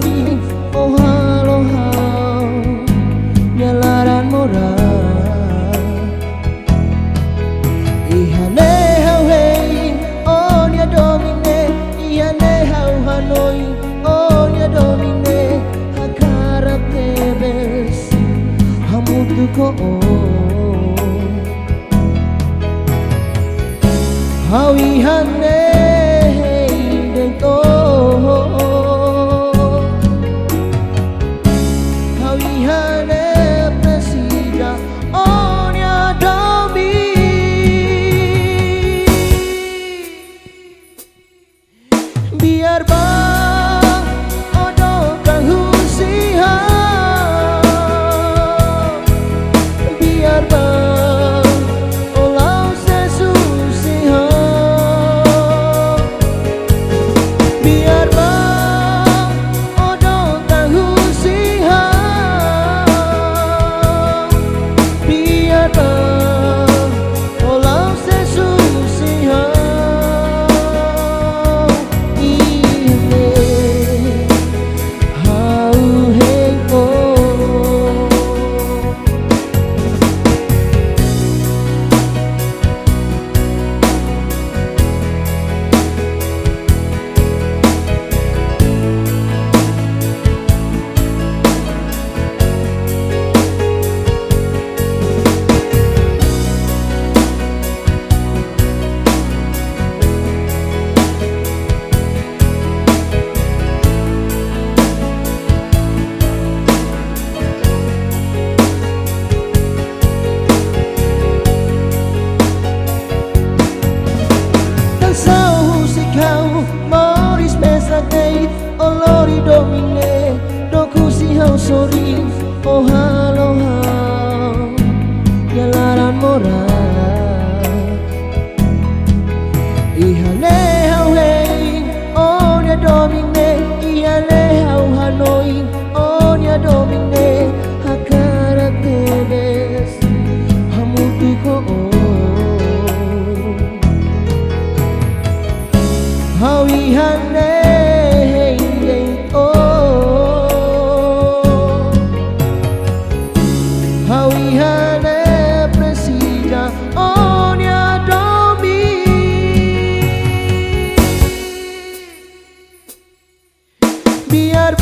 sorry, oh aloha, nyalaran mora. Ihane hau hei, oh nya domine, ihane hau Hanoi, oh nya domine, hakara tebes, hamutu ko hau ihane dento. Biar bang odo kang husiha, biar bang olau sesusiha, biar bang odo kang husiha, biar bang olau sesusiha. Moris mesakei, olori domine, doku si hau sorry, oh aloha, nyalaran mora. Ihane hau hei, oh nya domine, ihane hau Hanoi, oh nya domine, hakara tebes, hamutu ko hau ihane hau ihane presija onya domi. Biar